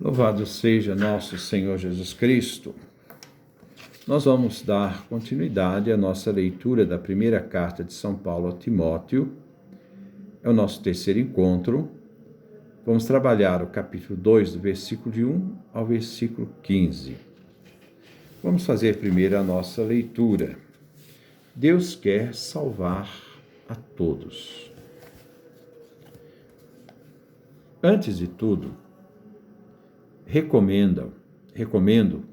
Louvado seja nosso Senhor Jesus Cristo. Nós vamos dar continuidade à nossa leitura da primeira carta de São Paulo a Timóteo. É o nosso terceiro encontro. Vamos trabalhar o capítulo 2, do versículo de 1 ao versículo 15. Vamos fazer primeiro a nossa leitura. Deus quer salvar a todos. Antes de tudo, recomendo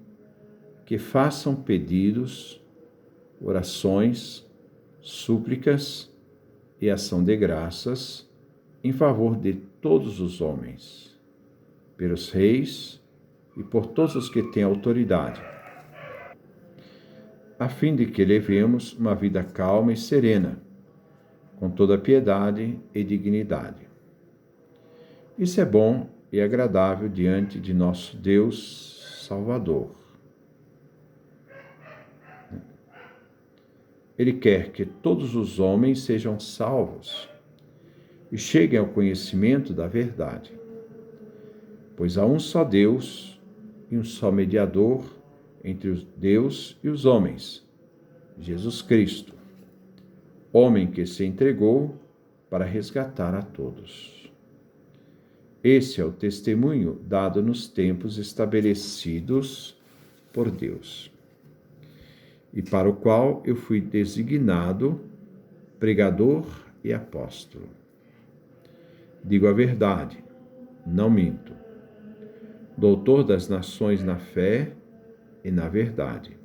que façam pedidos, orações, súplicas e ação de graças em favor de todos os homens, pelos reis e por todos os que têm autoridade, a fim de que levemos uma vida calma e serena, com toda piedade e dignidade. Isso é bom e agradável diante de nosso Deus Salvador. Ele quer que todos os homens sejam salvos e cheguem ao conhecimento da verdade, pois há um só Deus e um só mediador entre os Deus e os homens, Jesus Cristo, homem que se entregou para resgatar a todos. Esse é o testemunho dado nos tempos estabelecidos por Deus, e para o qual eu fui designado pregador e apóstolo. Digo a verdade, não minto. Doutor das nações na fé e na verdade.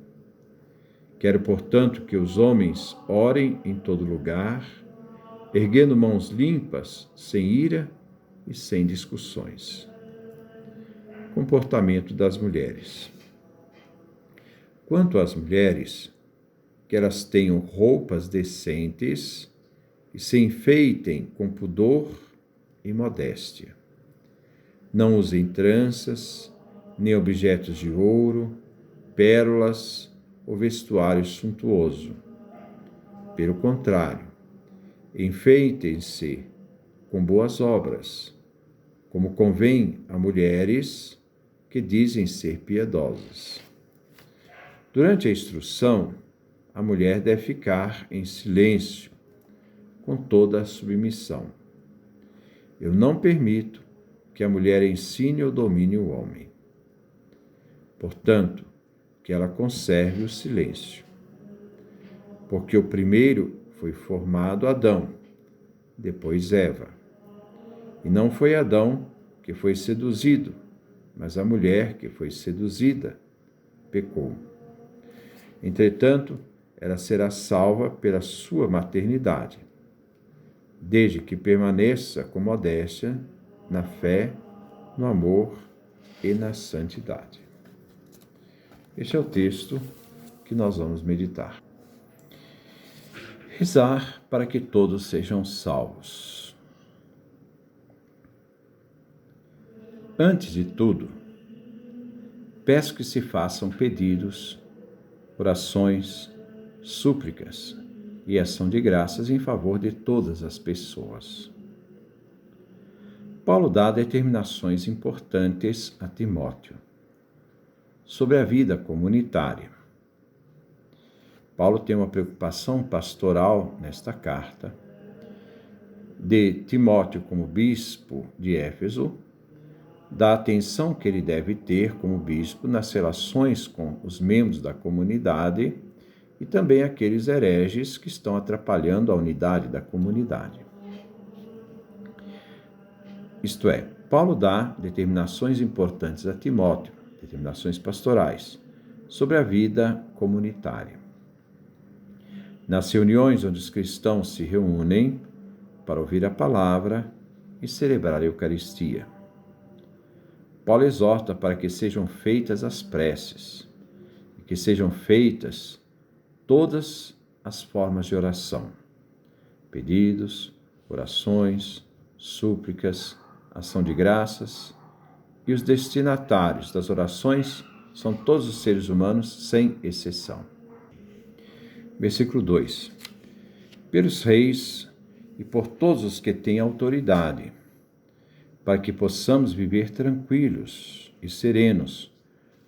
Quero, portanto, que os homens orem em todo lugar, erguendo mãos limpas, sem ira e sem discussões. Comportamento das mulheres. Quanto às mulheres, que elas tenham roupas decentes e se enfeitem com pudor e modéstia. Não usem tranças, nem objetos de ouro, pérolas ou vestuário suntuoso. Pelo contrário, enfeitem-se com boas obras, como convém a mulheres que dizem ser piedosas. Durante a instrução, a mulher deve ficar em silêncio, com toda a submissão. Eu não permito que a mulher ensine ou domine o homem. Portanto, que ela conserve o silêncio. Porque o primeiro foi formado Adão, depois Eva. E não foi Adão que foi seduzido, mas a mulher que foi seduzida pecou. Entretanto, ela será salva pela sua maternidade, desde que permaneça com modéstia na fé, no amor e na santidade. Este é o texto que nós vamos meditar. Rezar para que todos sejam salvos. Antes de tudo, peço que se façam pedidos, orações, súplicas e ação de graças em favor de todas as pessoas. Paulo dá determinações importantes a Timóteo sobre a vida comunitária. Paulo tem uma preocupação pastoral nesta carta de Timóteo como bispo de Éfeso, da atenção que ele deve ter como bispo nas relações com os membros da comunidade e também aqueles hereges que estão atrapalhando a unidade da comunidade. Isto é, Paulo dá determinações importantes a Timóteo, determinações pastorais, sobre a vida comunitária. Nas reuniões onde os cristãos se reúnem para ouvir a palavra e celebrar a Eucaristia. Paulo exorta para que sejam feitas as preces, e que sejam feitas todas as formas de oração, pedidos, orações, súplicas, ação de graças, e os destinatários das orações são todos os seres humanos, sem exceção. Versículo 2. Pelos reis e por todos os que têm autoridade, para que possamos viver tranquilos e serenos,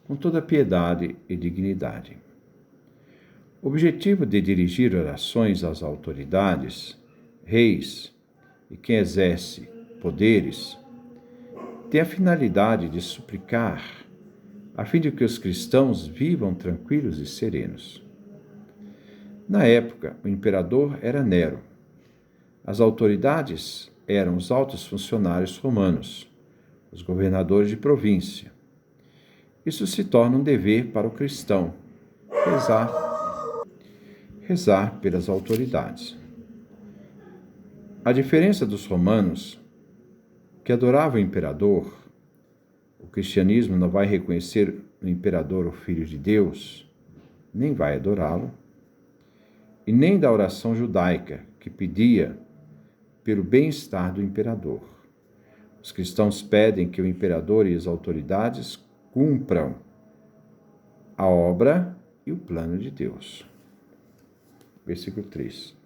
com toda piedade e dignidade. O objetivo de dirigir orações às autoridades, reis e quem exerce poderes tem a finalidade de suplicar, a fim de que os cristãos vivam tranquilos e serenos. Na época, o imperador era Nero. As autoridades eram os altos funcionários romanos, os governadores de província. Isso se torna um dever para o cristão, rezar pelas autoridades. A diferença dos romanos, que adoravam o imperador, o cristianismo não vai reconhecer no imperador o Filho de Deus, nem vai adorá-lo, e nem da oração judaica, que pedia pelo bem-estar do imperador. Os cristãos pedem que o imperador e as autoridades cumpram a obra e o plano de Deus. Versículo 3.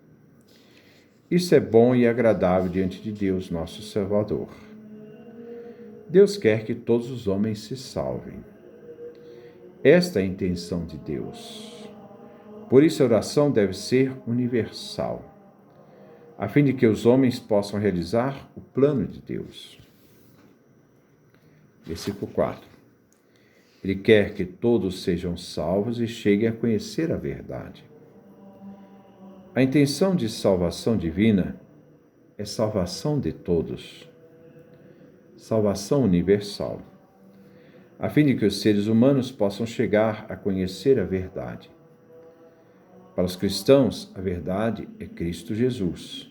Isso é bom e agradável diante de Deus, nosso Salvador. Deus quer que todos os homens se salvem. Esta é a intenção de Deus. Por isso a oração deve ser universal, a fim de que os homens possam realizar o plano de Deus. Versículo 4. Ele quer que todos sejam salvos e cheguem a conhecer a verdade. A intenção de salvação divina é salvação de todos, salvação universal, a fim de que os seres humanos possam chegar a conhecer a verdade. Para os cristãos, a verdade é Cristo Jesus.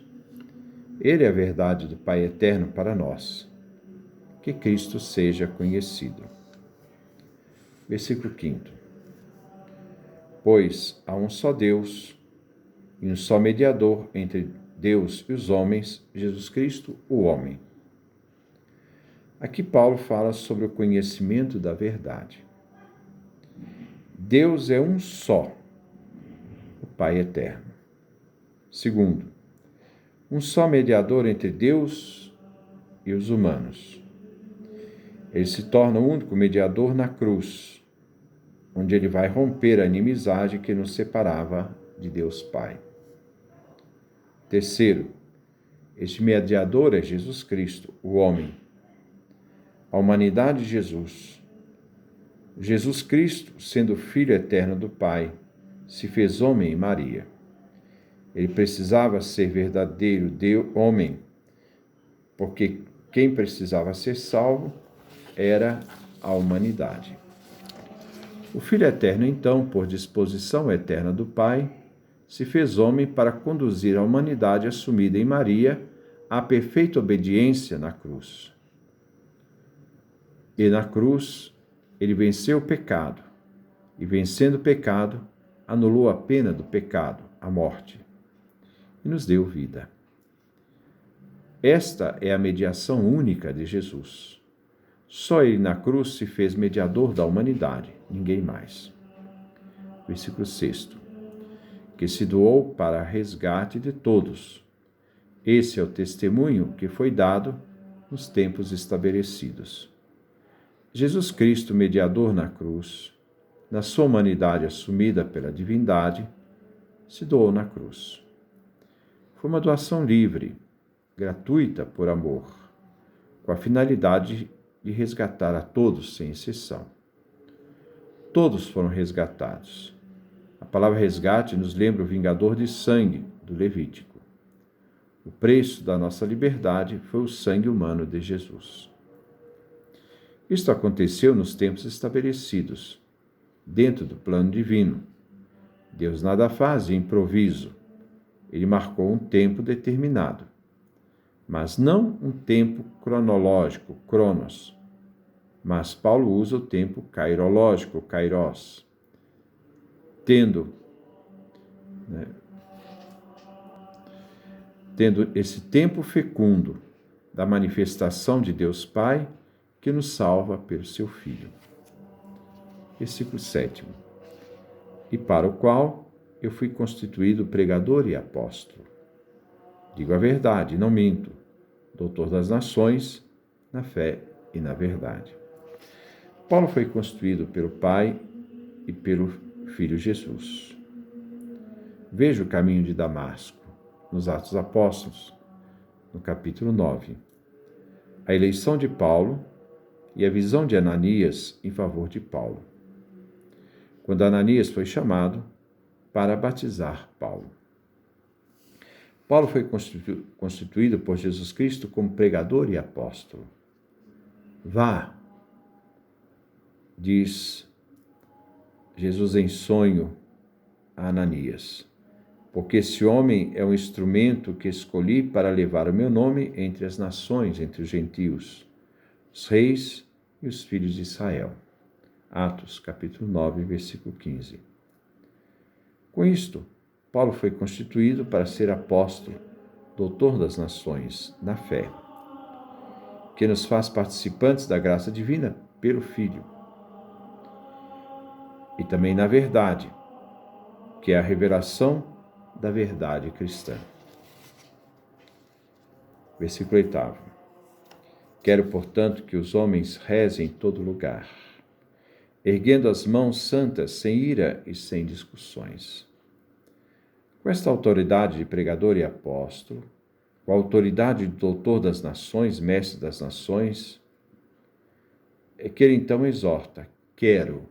Ele é a verdade do Pai eterno para nós. Que Cristo seja conhecido. Versículo 5. Pois há um só Deus e um só mediador entre Deus e os homens, Jesus Cristo, o homem. Aqui Paulo fala sobre o conhecimento da verdade. Deus é um só, o Pai eterno. Segundo, um só mediador entre Deus e os humanos. Ele se torna o único mediador na cruz, onde ele vai romper a inimizade que nos separava de Deus Pai. Terceiro, este mediador é Jesus Cristo, o homem. A humanidade de Jesus. Jesus Cristo, sendo Filho eterno do Pai, se fez homem em Maria. Ele precisava ser verdadeiro homem, porque quem precisava ser salvo era a humanidade. O Filho eterno, então, por disposição eterna do Pai, se fez homem para conduzir a humanidade assumida em Maria à perfeita obediência na cruz. E na cruz, ele venceu o pecado, e vencendo o pecado, anulou a pena do pecado, a morte, e nos deu vida. Esta é a mediação única de Jesus. Só ele na cruz se fez mediador da humanidade, ninguém mais. Versículo 6. Que se doou para resgate de todos. Esse é o testemunho que foi dado nos tempos estabelecidos. Jesus Cristo, mediador na cruz, na sua humanidade assumida pela divindade, se doou na cruz. Foi uma doação livre, gratuita por amor, com a finalidade de resgatar a todos sem exceção. Todos foram resgatados. A palavra resgate nos lembra o vingador de sangue do Levítico. O preço da nossa liberdade foi o sangue humano de Jesus. Isto aconteceu nos tempos estabelecidos, dentro do plano divino. Deus nada faz de improviso. Ele marcou um tempo determinado, mas não um tempo cronológico, cronos, mas Paulo usa o tempo kairológico, kairos, tendo esse tempo fecundo da manifestação de Deus Pai, que nos salva pelo seu Filho. Versículo 7. E para o qual eu fui constituído pregador e apóstolo. Digo a verdade, não minto, doutor das nações, na fé e na verdade. Paulo foi constituído pelo Pai e pelo Filho Jesus. Veja o caminho de Damasco, nos Atos Apóstolos, no capítulo 9. A eleição de Paulo e a visão de Ananias em favor de Paulo. Quando Ananias foi chamado para batizar Paulo. Paulo foi constituído por Jesus Cristo como pregador e apóstolo. Vá, diz Jesus em sonho a Ananias, porque esse homem é um instrumento que escolhi para levar o meu nome entre as nações, entre os gentios, os reis e os filhos de Israel. Atos, capítulo 9, versículo 15. Com isto, Paulo foi constituído para ser apóstolo, doutor das nações, na fé, que nos faz participantes da graça divina pelo Filho. E também na verdade, que é a revelação da verdade cristã. Versículo 8. Quero, portanto, que os homens rezem em todo lugar, erguendo as mãos santas, sem ira e sem discussões. Com esta autoridade de pregador e apóstolo, com a autoridade de doutor das nações, mestre das nações, é que ele então exorta, quero.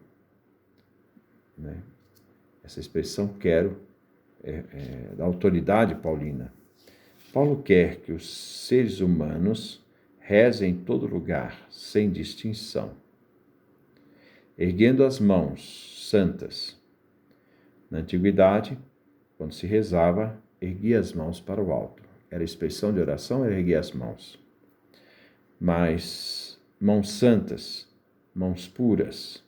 Essa expressão quero é da autoridade paulina. Paulo quer que os seres humanos rezem em todo lugar, sem distinção, erguendo as mãos santas. Na antiguidade, quando se rezava, erguia as mãos para o alto. Era a expressão de oração, era erguer as mãos. Mas mãos santas, mãos puras,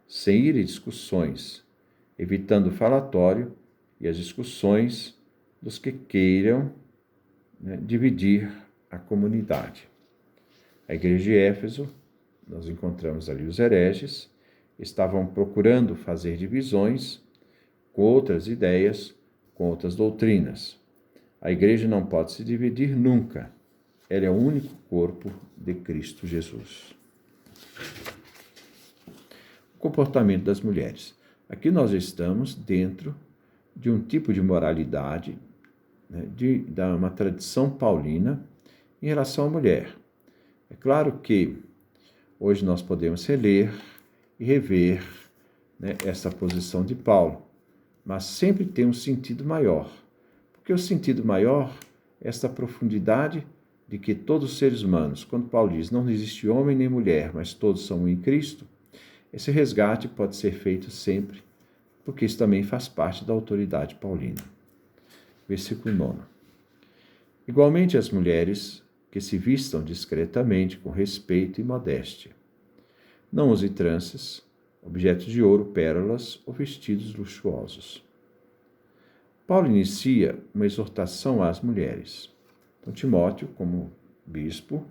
sem ira e discussões, evitando o falatório e as discussões dos que queiram dividir a comunidade. A igreja de Éfeso, nós encontramos ali os hereges, estavam procurando fazer divisões com outras ideias, com outras doutrinas. A igreja não pode se dividir nunca. Ela é o único corpo de Cristo Jesus. O comportamento das mulheres. Aqui nós estamos dentro de um tipo de moralidade, de uma tradição paulina em relação à mulher. É claro que hoje nós podemos reler e rever essa posição de Paulo, mas sempre tem um sentido maior, porque o sentido maior é esta profundidade de que todos os seres humanos, quando Paulo diz, não existe homem nem mulher, mas todos são um em Cristo, esse resgate pode ser feito sempre, porque isso também faz parte da autoridade paulina. Versículo 9. Igualmente as mulheres que se vistam discretamente, com respeito e modéstia. Não use tranças, objetos de ouro, pérolas ou vestidos luxuosos. Paulo inicia uma exortação às mulheres. Então, Timóteo, como bispo,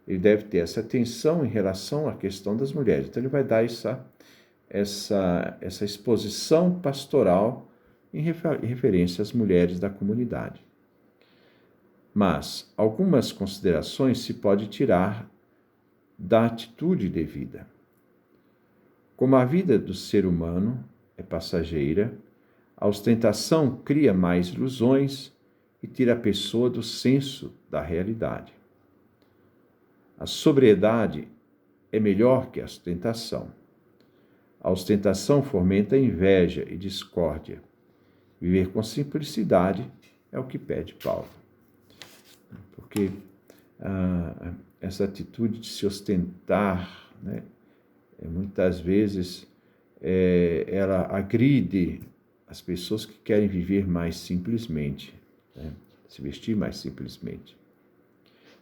ele deve ter essa atenção em relação à questão das mulheres. Então, ele vai dar essa exposição pastoral em referência às mulheres da comunidade. Mas algumas considerações se pode tirar da atitude devida. Como a vida do ser humano é passageira, a ostentação cria mais ilusões e tira a pessoa do senso da realidade. A sobriedade é melhor que a ostentação. A ostentação fomenta inveja e discórdia. Viver com simplicidade é o que pede Paulo. Porque essa atitude de se ostentar, muitas vezes ela agride as pessoas que querem viver mais simplesmente, se vestir mais simplesmente.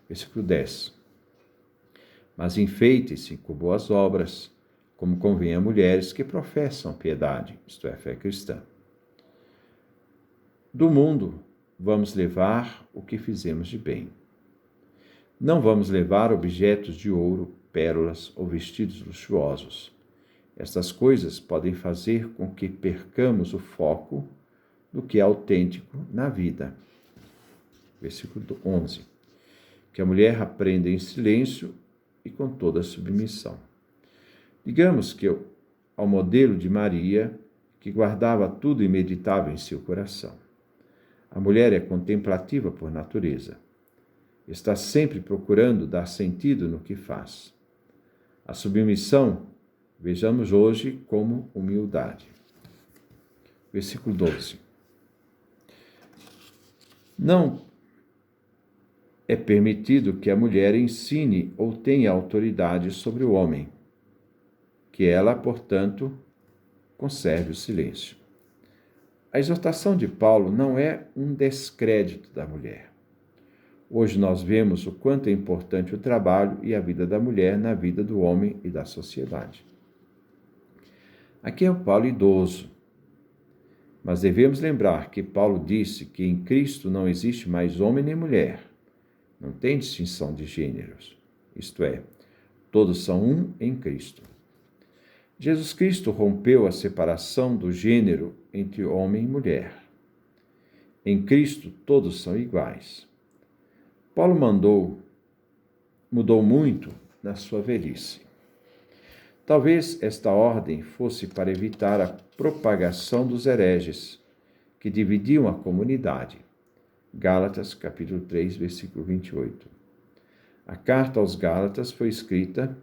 Versículo 10. Mas enfeitem-se com boas obras, como convém a mulheres que professam piedade, isto é, a fé cristã. Do mundo, vamos levar o que fizemos de bem. Não vamos levar objetos de ouro, pérolas ou vestidos luxuosos. Estas coisas podem fazer com que percamos o foco do que é autêntico na vida. Versículo 11. Que a mulher aprenda em silêncio e com toda submissão. Digamos que ao modelo de Maria, que guardava tudo e meditava em seu coração. A mulher é contemplativa por natureza. Está sempre procurando dar sentido no que faz. A submissão, vejamos hoje como humildade. Versículo 12. Não é permitido que a mulher ensine ou tenha autoridade sobre o homem, que ela, portanto, conserve o silêncio. A exortação de Paulo não é um descrédito da mulher. Hoje nós vemos o quanto é importante o trabalho e a vida da mulher na vida do homem e da sociedade. Aqui é o Paulo idoso, mas devemos lembrar que Paulo disse que em Cristo não existe mais homem nem mulher, não tem distinção de gêneros, isto é, todos são um em Cristo. Jesus Cristo rompeu a separação do gênero entre homem e mulher. Em Cristo todos são iguais. Paulo mudou muito na sua velhice. Talvez esta ordem fosse para evitar a propagação dos hereges, que dividiam a comunidade. Gálatas, capítulo 3, versículo 28. A carta aos Gálatas foi escrita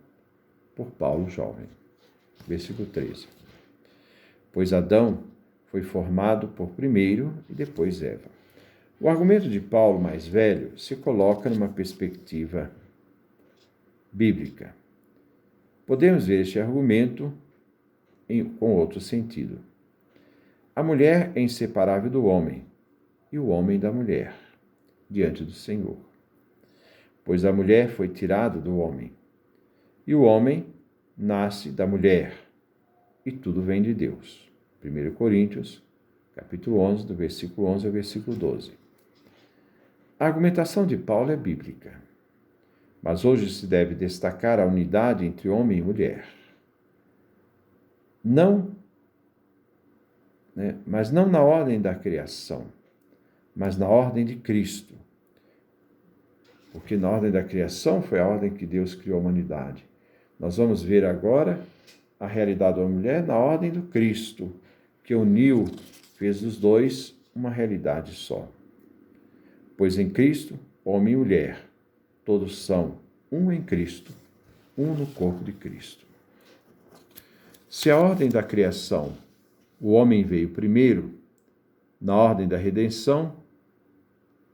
por Paulo jovem. Versículo 13. Pois Adão foi formado por primeiro e depois Eva. O argumento de Paulo mais velho se coloca numa perspectiva bíblica. Podemos ver este argumento com outro sentido. A mulher é inseparável do homem e o homem da mulher diante do Senhor. Pois a mulher foi tirada do homem e o homem nasce da mulher e tudo vem de Deus. 1 Coríntios, capítulo 11, do versículo 11 ao versículo 12. A argumentação de Paulo é bíblica, mas hoje se deve destacar a unidade entre homem e mulher. Mas não na ordem da criação, mas na ordem de Cristo. Porque na ordem da criação foi a ordem que Deus criou a humanidade. Nós vamos ver agora a realidade da mulher na ordem do Cristo, que uniu, fez dos dois uma realidade só. Pois em Cristo, homem e mulher, todos são um em Cristo, um no corpo de Cristo. Se a ordem da criação, o homem veio primeiro, na ordem da redenção,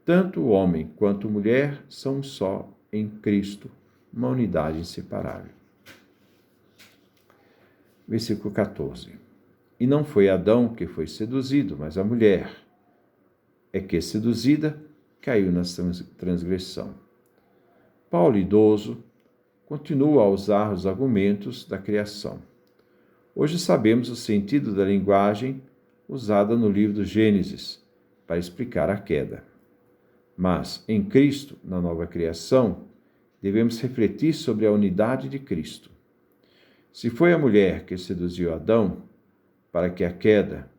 tanto o homem quanto a mulher são um só em Cristo, uma unidade inseparável. Versículo 14. E não foi Adão que foi seduzido, mas a mulher é que, seduzida, caiu na transgressão. Paulo, idoso, continua a usar os argumentos da criação. Hoje sabemos o sentido da linguagem usada no livro do Gênesis para explicar a queda. Mas, em Cristo, na nova criação, devemos refletir sobre a unidade de Cristo. Se foi a mulher que seduziu Adão para que a queda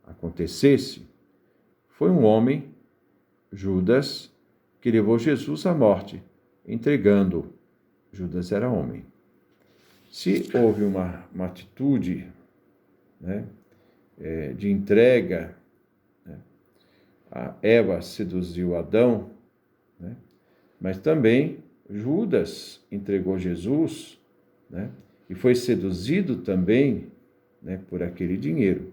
acontecesse, foi um homem, Judas, que levou Jesus à morte, entregando-o. Judas era homem. Se houve uma atitude de entrega, a Eva seduziu Adão, mas também Judas entregou Jesus, e foi seduzido também por aquele dinheiro.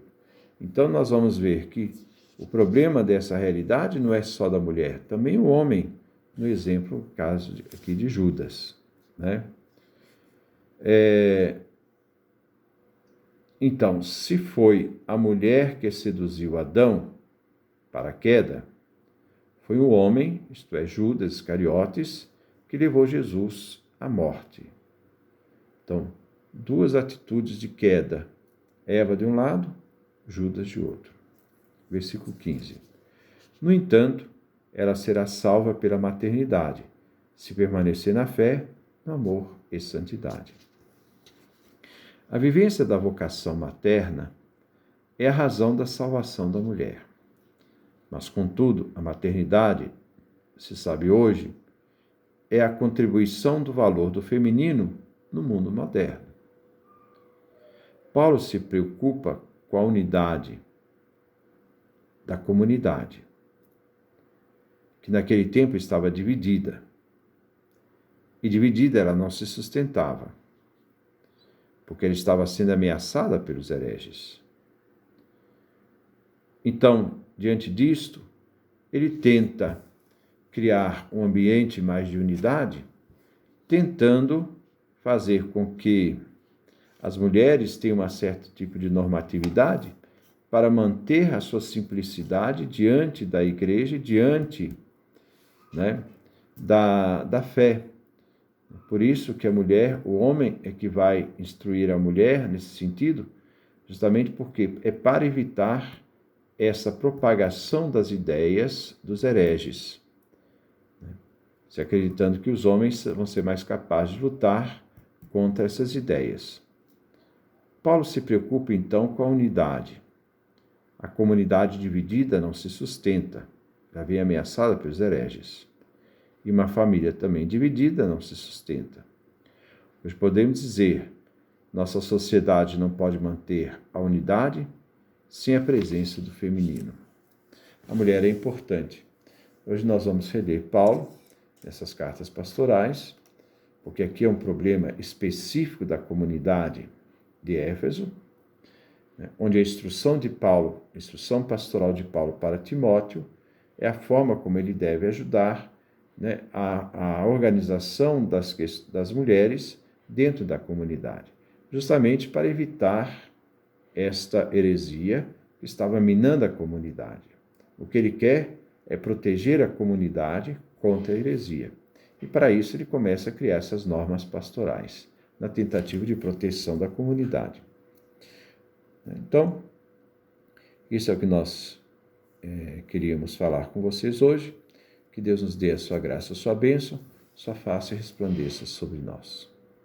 Então nós vamos ver que o problema dessa realidade não é só da mulher, também o homem, no exemplo, caso aqui de Judas. Então, se foi a mulher que seduziu Adão para a queda, foi o homem, isto é, Judas Iscariotes, que levou Jesus à morte. Então, duas atitudes de queda, Eva de um lado, Judas de outro. Versículo 15. No entanto, ela será salva pela maternidade, se permanecer na fé, no amor e santidade. A vivência da vocação materna é a razão da salvação da mulher. Mas, contudo, a maternidade, se sabe hoje, é a contribuição do valor do feminino no mundo moderno. Paulo se preocupa com a unidade da comunidade, que naquele tempo estava dividida. E dividida ela não se sustentava, porque ela estava sendo ameaçada pelos hereges. Então, diante disto, ele tenta criar um ambiente mais de unidade, tentando fazer com que as mulheres tenham um certo tipo de normatividade para manter a sua simplicidade diante da igreja, diante, né, da fé. Por isso que a mulher, o homem é que vai instruir a mulher nesse sentido, justamente porque é para evitar essa propagação das ideias dos hereges, se acreditando que os homens vão ser mais capazes de lutar contra essas ideias. Paulo se preocupa então com a unidade. A comunidade dividida não se sustenta, já vem ameaçada pelos hereges. E uma família também dividida não se sustenta. Pois podemos dizer, nossa sociedade não pode manter a unidade sem a presença do feminino. A mulher é importante. Hoje nós vamos reler Paulo, nessas cartas pastorais, porque aqui é um problema específico da comunidade de Éfeso, onde a instrução de Paulo, a instrução pastoral de Paulo para Timóteo, é a forma como ele deve ajudar, né, a organização das mulheres dentro da comunidade, justamente para evitar esta heresia que estava minando a comunidade. O que ele quer é proteger a comunidade contra a heresia. E para isso ele começa a criar essas normas pastorais, na tentativa de proteção da comunidade. Então, isso é o que nós queríamos falar com vocês hoje. Que Deus nos dê a sua graça, a sua bênção, sua face resplandeça sobre nós.